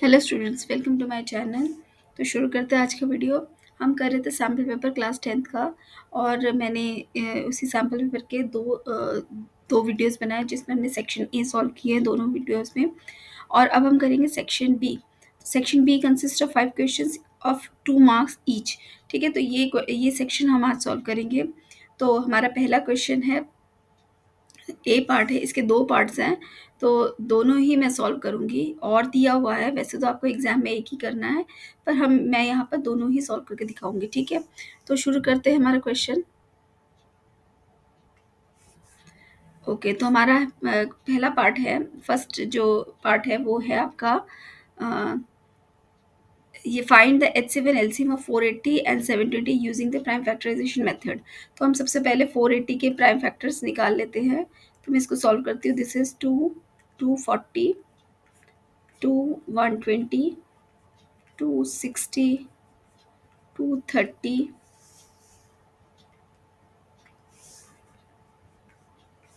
Hello students, welcome to my channel. तो शुरू करते हैं आज का वीडियो। हम कर रहे थे सैम्पल पेपर क्लास 10th का, और मैंने उसी सैम्पल पेपर के दो वीडियोस बनाए जिसमें हमने सेक्शन ए सॉल्व किए हैं दोनों वीडियोस में। और अब हम करेंगे section B. Section B consist of 5 questions of 2 marks each. ठीक है, तो ये सेक्शन हम आज सॉल्व करेंगे। तो हमारा पहला क्वेश्चन है, ए पार्ट है, इसके 2 पार्ट्स हैं, तो दोनों ही मैं सॉल्व करूँगी। और दिया हुआ है, वैसे तो आपको एग्ज़ाम में एक ही करना है, पर मैं यहाँ पर दोनों ही सॉल्व करके दिखाऊँगी। ठीक है, तो शुरू करते हैं हमारा क्वेश्चन। ओके, तो हमारा पहला पार्ट है, फर्स्ट जो पार्ट है वो है आपका अ, ये find the HCF and LCM of 480 and 720 using the prime factorisation method. तो हम सबसे पहले 480 के प्राइम फैक्टर्स निकाल लेते हैं। तो मैं इसको सॉल्व करती हूँ। This is 240, 120, 260, 230,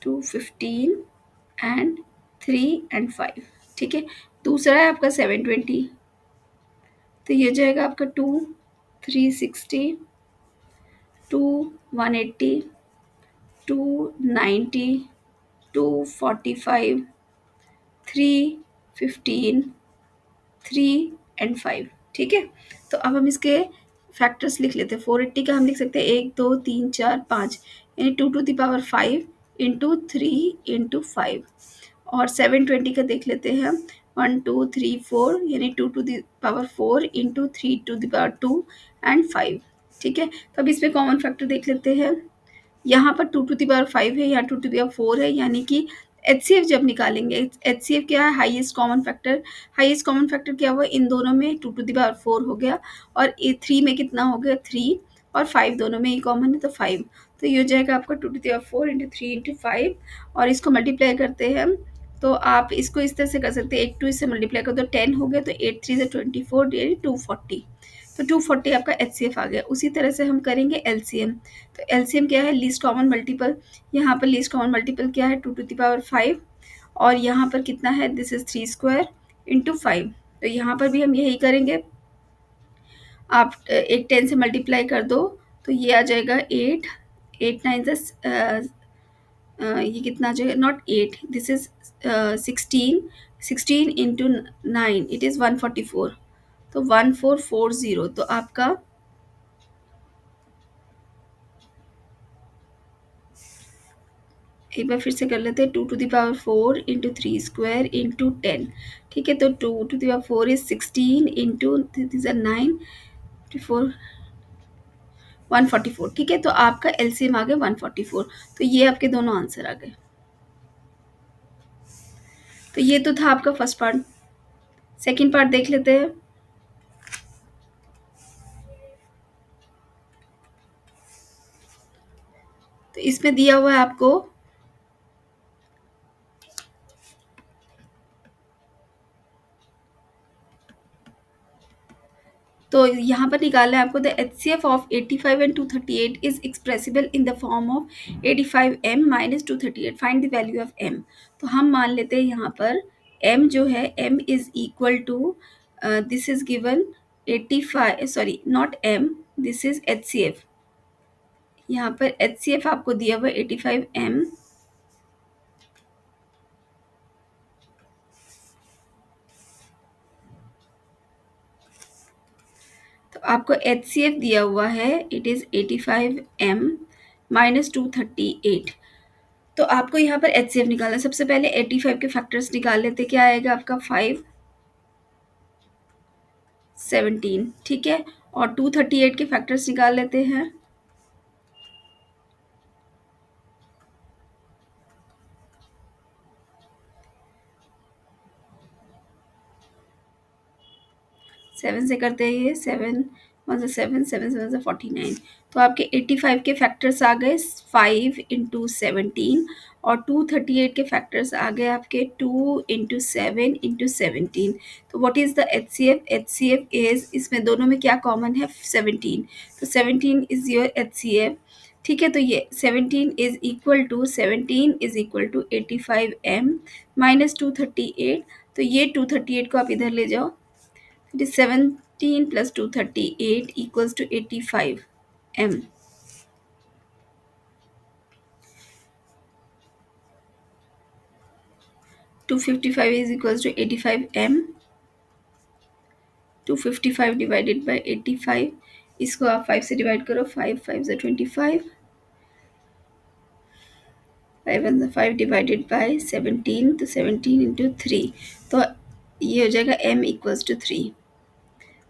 215 and 3 and 5। ठीक है, दूसरा है आपका 720। तो ये हो जाएगा आपका 360, 180, 290, 245, 315, 3 एंड 5। ठीक है, तो अब हम इसके फैक्टर्स लिख लेते हैं। 480 का हम लिख सकते हैं 1 2 3 4 5, यानी 2 to the power 5 into 3 into 5। और 720 का देख लेते हैं हम, 1 2 3 4, यानी 2 to the power 4 into 3 to the power 2 and 5। ठीक है, तो अब इसमें कॉमन फैक्टर देख लेते हैं। यहाँ पर 2 to the power 5 है, यहाँ 2 to the power 4 है, यानी कि एचसीएफ जब निकालेंगे, एचसीएफ क्या है, highest common factor. Highest common factor क्या हुआ, इन दोनों में 2 to the power 4 हो गया, और 3 में कितना हो गया 3, और 5 दोनों में ही कॉमन है तो 5। तो ये हो जाएगा आपका 2 to the power 4 into 3 into 5। और इसको मल्टीप्लाई करते हैं हम, तो आप इसको इस तरह से कर सकते हैं, 8 2 इससे मल्टीप्लाई कर दो 10 हो गया, तो 8 3 से 24, यानी 240। तो 240 आपका एचसीएफ आ गया। उसी तरह से हम करेंगे एलसीएम। तो एलसीएम क्या है, लीस्ट कॉमन मल्टीपल। यहाँ पर लीस्ट कॉमन मल्टीपल क्या है, 2 to the power 5, और यहाँ पर कितना है, दिस इज 3 स्क्वायर इंटू 5। तो यहाँ पर भी हम यही करेंगे। आप एक 10 से मल्टीप्लाई कर दो, तो ये आ जाएगा 8, 8 9 ये कितना आ जाएगा, not 8, this is 16, 16 into 9, it is 144। तो 1440। तो आपका एक बार फिर से कर लेते हैं, 2 to the power 4 into 3 square into 10। ठीक है, तो 2 to the power 4 is 16 into 9, 4 144। ठीक है, तो आपका एलसीएम आ गया 144। तो ये आपके दोनों आंसर आ गए। तो ये तो था आपका फर्स्ट पार्ट। सेकंड पार्ट देख लेते हैं। तो इसमें दिया हुआ है आपको, तो यहाँ पर निकालना है आपको, the HCF of 85 and 238 is expressible in the form of 85m minus 238। Find the value of m। तो हम मान लेते हैं यहाँ पर m जो है, m is equal to, this is given 85, sorry not m, this is HCF. यहाँ पर एचसीएफ आपको दिया हुआ 85m, तो आपको एचसीएफ दिया हुआ है, इट इज़ 85m माइनस 238। तो आपको यहाँ पर एचसीएफ निकालना है। सबसे पहले 85 के फैक्टर्स निकाल लेते, क्या आएगा आपका 5, 17। ठीक है, और 238 के फैक्टर्स निकाल लेते हैं। सेवन से करते हैं, ये 7 1 से 7, 7 7 से 49। तो आपके 85 के फैक्टर्स आ गए 5 इंटू 17, और 238 के फैक्टर्स आ गए आपके 2 इंटू 7 इंटू 17। तो what is the HCF, HCF is, इसमें दोनों में क्या कॉमन है, 17। तो 17 इज योर एचसीएफ। ठीक है, तो ये 17 is equal to 85m minus 238। तो ये 238 को आप इधर ले जाओ, It is 17 plus 238 equals to 85 m. 255 is equals to 85 m. 255 divided by 85, इसको आप 5 से डिवाइड करो, 5 5 से 25, 5 1 5 डिवाइडेड बाय 17, तो 17 इंटू 3, तो ये हो जाएगा m इक्वल्स टू 3।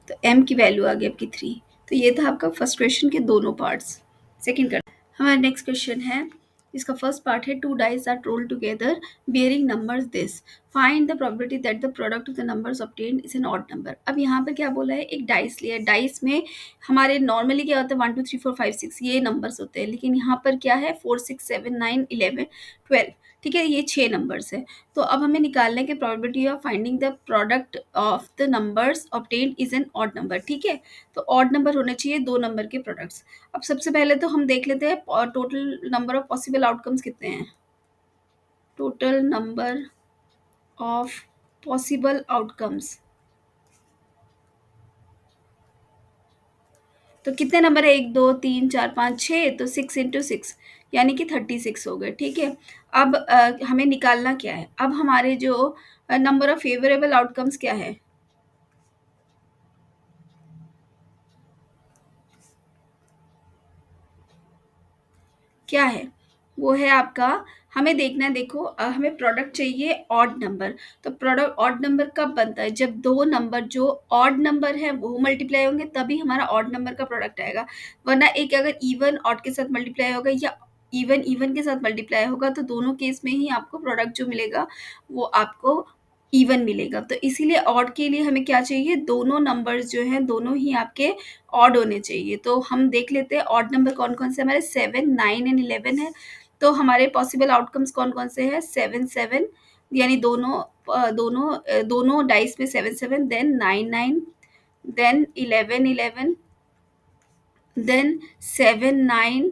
तो m की वैल्यू आ गई आपकी 3। तो ये था आपका फर्स्ट क्वेश्चन के दोनों पार्ट्स। सेकंड कर हमारा नेक्स्ट क्वेश्चन है, इसका फर्स्ट पार्ट है, 2 dice are rolled together bearing numbers this, find the probability that the product of the numbers obtained is an odd number। अब यहाँ पर क्या बोला है, एक डाइस लिया है, डाइस में हमारे नॉर्मली क्या होता है 1 2 3 4 5 6 ये नंबर्स होते हैं, लेकिन यहाँ पर क्या है 4 6 7 9 11 12, ठीक है, ये 6 नंबर्स है। तो अब हमें निकालना है कि probability of finding the product of the numbers obtained is an odd number, ठीक है। तो ऑड नंबर होने चाहिए 2 नंबर के प्रोडक्ट्स। अब सबसे पहले तो हम देख लेते हैं total number of possible outcomes कितने हैं। Total number of possible outcomes, तो कितने नंबर है, 1 2 3 4 5 6, तो 6 इंटू 6 यानी कि 36 हो गए, ठीक है। अब हमें निकालना क्या है, अब हमारे जो नंबर ऑफ फेवरेबल आउटकम्स क्या है, क्या है, वो है आपका, हमें देखना है, देखो हमें प्रोडक्ट चाहिए ऑड नंबर। तो प्रोडक्ट ऑड नंबर कब बनता है, जब दो नंबर जो ऑड नंबर है वो मल्टीप्लाई होंगे तभी हमारा ऑड नंबर का प्रोडक्ट आएगा, वरना एक अगर इवन ऑड के साथ मल्टीप्लाई होगा या इवन इवन के साथ मल्टीप्लाई होगा तो दोनों केस में ही आपको प्रोडक्ट जो मिलेगा वो आपको इवन मिलेगा। तो इसीलिए ऑड के लिए हमें क्या चाहिए, दोनों नंबर्स जो हैं दोनों ही आपके ऑड होने चाहिए। तो हम देख लेते हैं ऑड नंबर कौन कौन से, हमारे 7 9 एंड 11 है। तो हमारे पॉसिबल आउटकम्स कौन कौन से हैं, 7 7, यानी दोनों डाइस में 7 7, देन 9 9, देन 11 11, देन 7 9,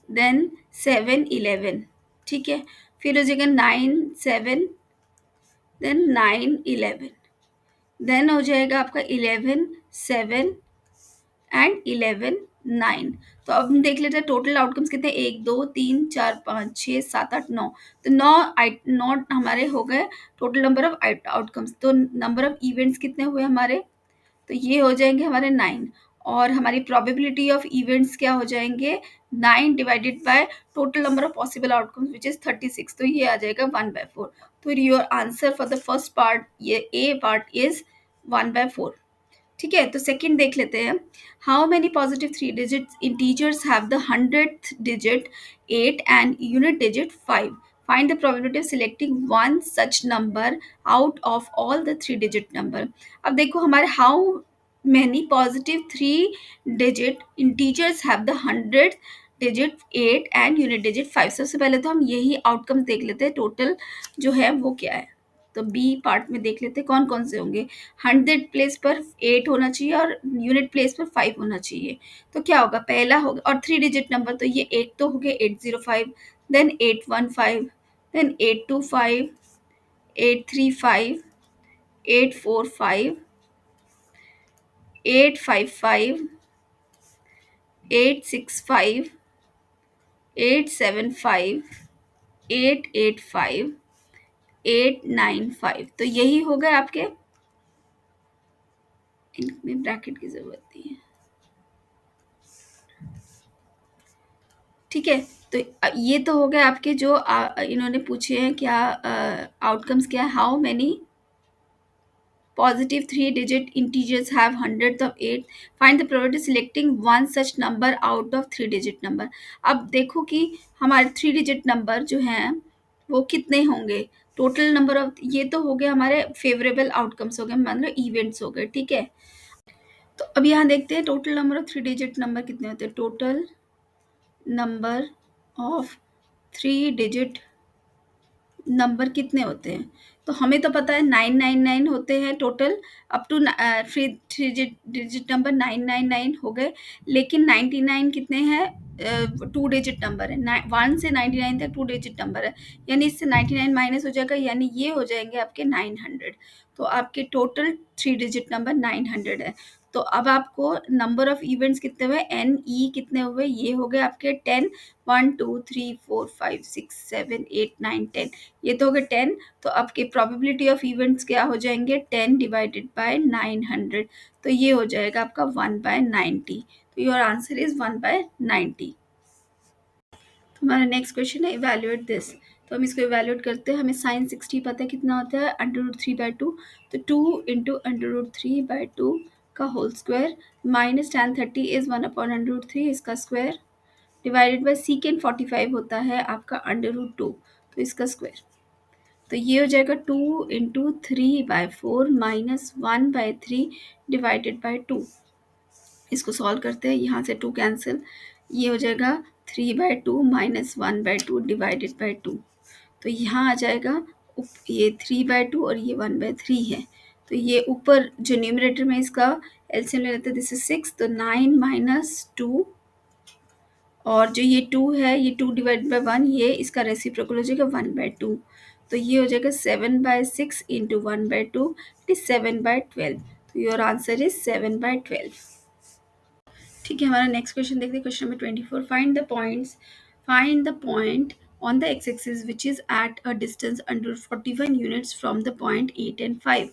देन 7 11, ठीक है। फिर हो जाएगा 9 7, देन 9 11, देन हो जाएगा आपका 11 7 एंड 11 9। तो अब हम देख लेते हैं टोटल आउटकम्स कितने, 1 2 3 4 5 6 7 8 9, तो 9 हमारे हो गए टोटल नंबर ऑफ आउटकम्स। तो नंबर ऑफ इवेंट्स कितने हुए हमारे, तो ये हो जाएंगे हमारे 9, और हमारी प्रोबेबिलिटी ऑफ इवेंट्स क्या हो जाएंगे, 9 divided by total number of possible outcomes which is 36, तो ये आ जाएगा 1/4। तो your answer for the first part, ये ए पार्ट इज 1/4, ठीक है। तो सेकंड देख लेते हैं, how many positive 3 digit integers have the 100th digit 8 and unit digit 5, find the probability of selecting one such number out of all the 3 digit number. अब देखो हमारे how many positive 3 digit integers have the 100th digit 8 and unit digit 5। सबसे पहले तो हम यही outcomes देख लेते हैं, टोटल जो है वो क्या है। तो बी पार्ट में देख लेते हैं कौन कौन से होंगे, 100 प्लेस पर 8 होना चाहिए और यूनिट प्लेस पर 5 होना चाहिए। तो क्या होगा, पहला होगा, और 3 डिजिट नंबर, तो ये एक तो हो गए 805, देन 815, देन 825, 835, 845, 855, 865, 875, 885, 895। तो यही हो गए आपके, इनमें ब्रैकेट की जरूरत नहीं है, ठीक है। तो ये तो हो गए आपके जो इन्होंने पूछे हैं क्या, आउटकम्स क्या है, how many positive 3 digit integers have hundredth of 8, find the probability selecting one such number out of 3 digit number। अब देखो कि हमारे 3 digit number जो हैं वो कितने होंगे, टोटल नंबर ऑफ, ये तो हो गए हमारे फेवरेबल आउटकम्स हो गए, मान लो इवेंट्स हो गए, ठीक है। तो अब यहाँ देखते हैं total number of 3 digit number कितने होते हैं, total number of 3 digit number कितने होते हैं। तो हमें तो पता है 999 होते हैं total, up to three digit number 999 हो गए, लेकिन 99 कितने हैं, टू डिजिट नंबर है, 1 से 99 तक टू डिजिट नंबर है, यानी इससे 99 माइनस हो जाएगा, यानी ये हो जाएंगे आपके 900। तो आपके टोटल थ्री डिजिट नंबर 900 है। तो अब आपको नंबर ऑफ इवेंट्स कितने हुए, एन ई कितने हुए, ये हो गए आपके 10, 1 2 3 4 5 6 7 8 9 10, ये तो हो गए 10। तो आपके प्रोबेबिलिटी ऑफ इवेंट्स क्या हो जाएंगे, 10 डिवाइडेड बाय 900, तो ये हो जाएगा आपका 1/90। तो योर आंसर इज 1/90। हमारा नेक्स्ट क्वेश्चन है इवेल्युएट दिस। तो हम इसको इवेल्युएट करते हैं। हमें साइन 60 पता है कितना होता है, √3/2। तो 2 × √3/2 का whole square minus tan 30 is 1/√3 इसका स्क्वायर डिवाइडेड बाय सीकेंड 45 होता है आपका √2, तो इसका स्क्वायर। तो ये हो जाएगा 2 × 3/4 माइनस 1/3 डिवाइडेड बाय 2। इसको सॉल्व करते हैं, यहाँ से 2 कैंसिल, ये हो जाएगा 3/2 माइनस 1/2 डिवाइडेड बाय 2। तो यहाँ आ जाएगा ये 3/2 और ये 1/3 है। तो ये ऊपर जो न्यूमरेटर में इसका एलसीएम ले लेते हैं, दिस इज 6, तो 9 माइनस 2, और जो ये 2 है ये 2 डिवाइड बाय 1, ये इसका रेसिप्रोकल हो जाएगा 1/2। तो ये हो जाएगा 7/6 इंटू 1/2 इट इज 7/12। तो योर आंसर इज 7/12। ठीक है, हमारा नेक्स्ट क्वेश्चन देखते हैं, question number 24। Find the point on the x axis which is at a distance under 41 units from the point 8 and 5,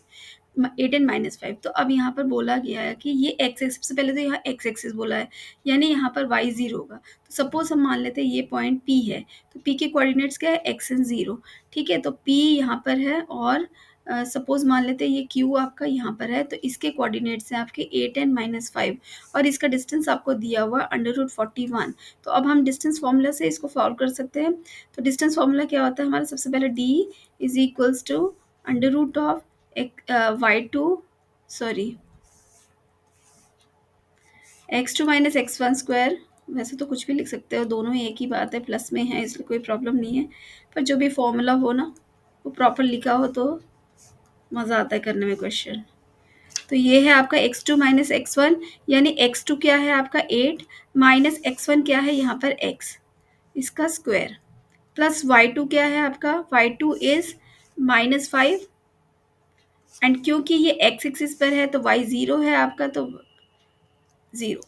8 and -5। तो अब यहाँ पर बोला गया है कि ये एक्स एक्सिस, सबसे पहले तो यहाँ एक्स एक्सिस बोला है, यानी यहाँ पर वाई 0 होगा। तो सपोज हम मान लेते हैं ये पॉइंट पी है, तो पी के कोऑर्डिनेट्स क्या है, एक्स एंड 0। ठीक है, तो पी यहाँ पर है, और सपोज मान लेते हैं ये क्यू आपका यहाँ पर है, तो इसके कोऑर्डिनेट्स हैं आपके 8 and -5, और इसका डिस्टेंस आपको दिया हुआ √41। तो अब हम डिस्टेंस फॉर्मूला से इसको सॉल्व कर सकते हैं। तो डिस्टेंस फॉर्मूला क्या होता है हमारा, सबसे पहले d is equals to √(y2) sorry x2 minus x1 square. वैसे तो कुछ भी लिख सकते हो, दोनों ही एक ही बात है, प्लस में है इसलिए कोई प्रॉब्लम नहीं है, पर जो भी फॉर्मूला हो ना वो प्रॉपर लिखा हो तो मज़ा आता है करने में क्वेश्चन। तो ये है आपका x2 माइनस x1, यानी x2 क्या है आपका 8 माइनस x1 क्या है यहाँ पर x, इसका स्क्वायर, प्लस y2 क्या है आपका, y2 इज -5, एंड क्योंकि ये x एक्सिस पर है तो y 0 है आपका, तो 0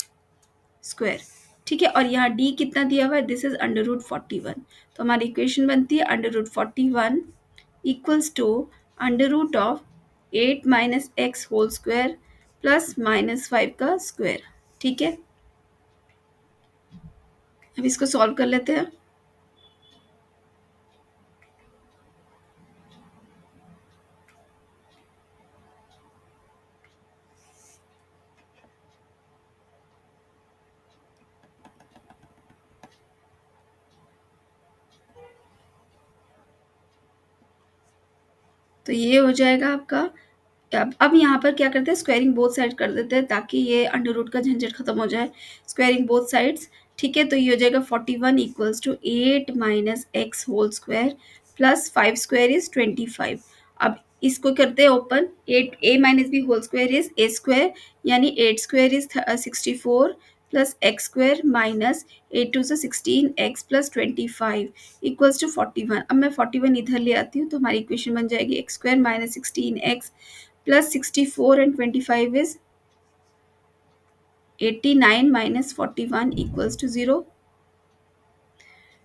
स्क्वायर। ठीक है, और यहाँ d कितना दिया हुआ है, दिस इज √41। तो हमारी इक्वेशन बनती है √41 equals to √8 minus x whole square plus -5 का स्क्वायर। ठीक है, अब इसको सॉल्व कर लेते हैं। तो ये हो जाएगा आपका, अब यहाँ पर क्या करते हैं, स्क्वायरिंग बोथ साइड कर देते हैं ताकि ये अंडर रूट का झंझट खत्म हो जाए। स्क्वायरिंग बोथ साइड्स, ठीक है, तो ये हो जाएगा 41 equals to 8 minus x whole square plus 5 square is 25। अब इसको करते हैं open, 8 a minus b whole square is a square, यानी 8 square is 64 plus x square minus 8 2 से 16 एक्स प्लस 25 इक्वल्स टू 41। अब मैं 41 इधर ले आती हूँ, तो हमारी इक्वेशन बन जाएगी x square minus 16 x plus 64 and 25 is 89 minus 41 equals to 0।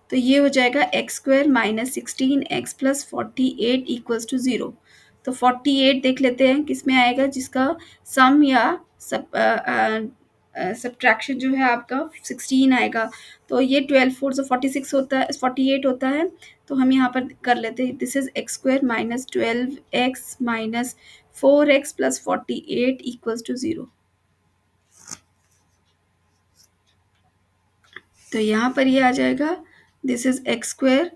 तो ये हो जाएगा x square minus 16x plus 48 equals to 0। तो 48 देख लेते हैं किस में आएगा, जिसका सम या सब्ट्रैक्शन जो है आपका 16 आएगा। तो ये 12 4 से 46 होता है, 48 होता है। तो हम यहाँ पर कर लेते हैं, this is x square minus 12x minus 4x plus 48 equals to 0। तो यहाँ पर ये आ जाएगा, this is x square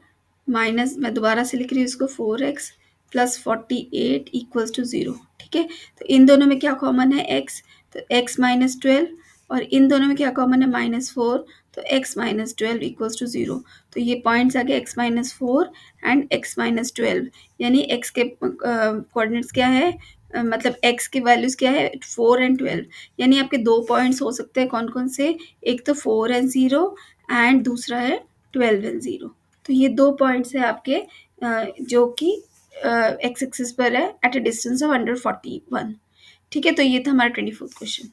minus, मैं दोबारा से लिख रही हूँ इसको, 4x प्लस 48 इक्वल्स टू 0। ठीक है, तो इन दोनों में क्या कॉमन है, x, तो x माइनस 12, और इन दोनों में क्या कॉमन है, -4, तो x माइनस 12 इक्वल्स टू 0। तो ये पॉइंट्स आ गए x minus 4 and x minus 12, यानी x के कोऑर्डिनेट्स क्या है, मतलब x की वैल्यूज क्या है, 4 and 12, यानी आपके दो पॉइंट्स हो सकते हैं, कौन कौन से, एक तो 4 and 0 एंड दूसरा है 12 एंड 0। तो ये 2 पॉइंट्स हैं आपके जो कि एक्स एक्सिस पर है at a distance of under 41। ठीक है, तो ये था हमारा 24th क्वेश्चन।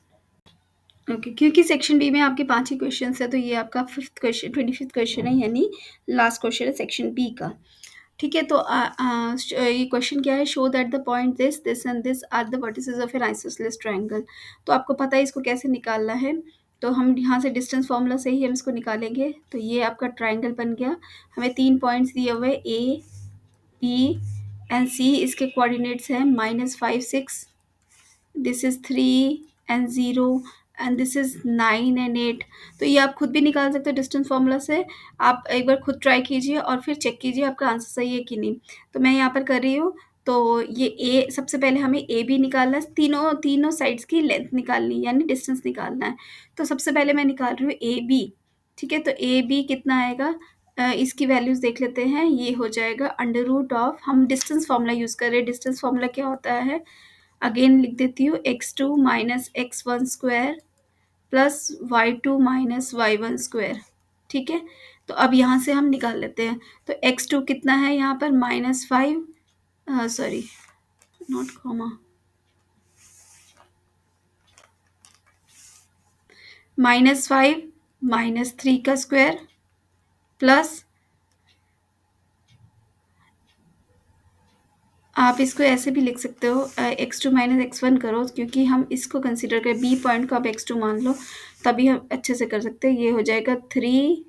ओके, क्योंकि सेक्शन बी में आपके 5 ही क्वेश्चंस है, तो ये आपका 5th क्वेश्चन 25th क्वेश्चन है, यानी लास्ट क्वेश्चन है सेक्शन बी का। ठीक है, तो ये क्वेश्चन क्या है, show that the point this and this are the vertices of an isosceles triangle. तो आपको पता है इसको कैसे निकालना है, तो हम यहाँ से डिस्टेंस फार्मूला से ही हम इसको निकालेंगे। तो ये आपका ट्रायंगल बन गया, हमें 3 पॉइंट्स दिए हुए ए बी एंड सी, इसके कोऑर्डिनेट्स हैं -5 6, this is 3 and 0 and this is 9 and 8। तो ये आप खुद भी निकाल सकते हो डिस्टेंस फार्मूला से। आप एक बार खुद ट्राई कीजिए और फिर चेक कीजिए आपका आंसर सही है कि नहीं। तो मैं यहाँ पर कर रही हूँ। तो ये ए, सबसे पहले हमें ए बी निकालना है, तीनों तीनों साइड्स की लेंथ निकालनी है, यानी डिस्टेंस निकालना है। तो सबसे पहले मैं निकाल रही हूँ ए बी। ठीक है, तो ए बी कितना आएगा, इसकी वैल्यूज देख लेते हैं। ये हो जाएगा अंडर रूट ऑफ, हम डिस्टेंस फार्मूला यूज कर रहे हैं। डिस्टेंस फार्मूला क्या होता है, अगेन लिख देती हूँ, x2 minus x1 square plus y2 minus y1 square. ठीक है, तो अब यहाँ से हम निकाल लेते हैं। तो x2 कितना है यहाँ पर -5, सॉरी नॉट कॉमा, -5 -3 का स्क्वायर प्लस, आप इसको ऐसे भी लिख सकते हो, x2 माइनस x1 करो, क्योंकि हम इसको कंसिडर करें, बी पॉइंट को आप x2 मान लो, तभी हम अच्छे से कर सकते हैं। ये हो जाएगा 3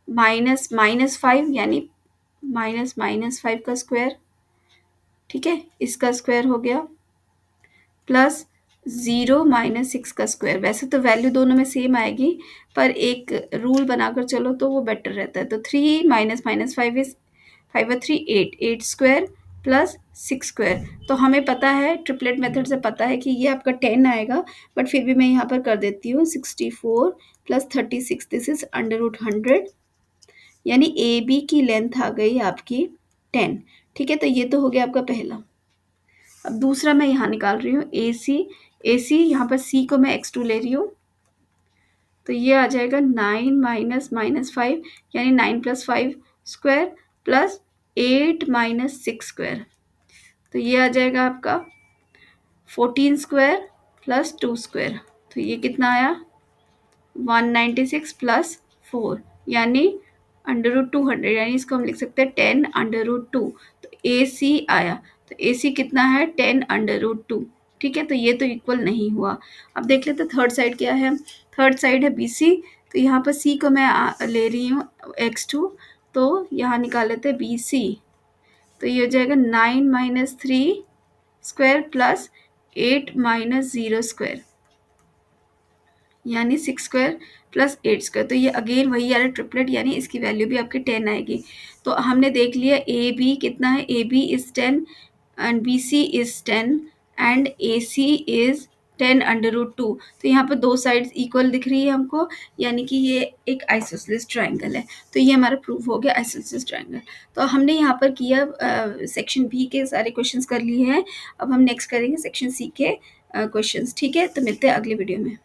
माइनस -5, यानी -5 का स्क्वायर। ठीक है, इसका स्क्वायर हो गया प्लस 0 माइनस 6 का स्क्वायर। वैसे तो वैल्यू दोनों में सेम आएगी, पर एक रूल बनाकर चलो तो वो बेटर रहता है। तो 3 माइनस -5 इज 5 और 3 8, 8 स्क्वायर प्लस 6 स्क्वायर। तो हमें पता है, ट्रिपलेट मेथड से पता है कि ये आपका 10 आएगा, बट फिर भी मैं यहाँ पर कर देती हूँ 64 plus 36, this is under root 100, यानी ए बी की लेंथ आ गई आपकी 10। ठीक है, तो ये तो हो गया आपका पहला। अब दूसरा मैं यहाँ निकाल रही हूँ ए सी, यहाँ पर सी को मैं x2 ले रही हूँ। तो ये आ जाएगा 9 माइनस -5, यानी 9 plus 5 square plus 8 minus 6 square. तो ये आ जाएगा आपका 14 स्क्वायर प्लस 2 स्क्वायर। तो ये कितना आया 196 प्लस 4, यानी अंडर रूट 200, यानी इसको हम लिख सकते हैं 10 अंडर रूट 2। तो ए सी आया, तो ए सी कितना है 10 अंडर रूट 2। ठीक है, तो ये तो इक्वल नहीं हुआ। अब देख लेते थर्ड साइड क्या है, थर्ड साइड है बी सी। तो यहाँ पर सी को मैं ले रही हूँ x2, तो यहाँ निकाल लेते हैं बी सी। तो ये हो जाएगा 9 minus 3 square plus 8 minus 0 square, यानी 6 स्क्वायर प्लस 8 स्क्वायर। तो ये अगेन वही आ रहा है ट्रिपलेट, यानी इसकी वैल्यू भी आपकी 10 आएगी। तो हमने देख लिया ए बी कितना है, A B is 10 and B C is 10 and A C is 10 under root 2। तो यहाँ पर दो साइड्स इक्वल दिख रही है हमको, यानी कि ये एक आइसोसेलेस ट्रायंगल है। तो ये हमारा प्रूफ हो गया आइसोसेलेस ट्रायंगल। तो हमने यहाँ पर किया, सेक्शन बी के सारे क्वेश्चंस कर लिए हैं। अब हम नेक्स्ट करेंगे सेक्शन सी के क्वेश्चंस। ठीक है, तो मिलते हैं अगले वीडियो में।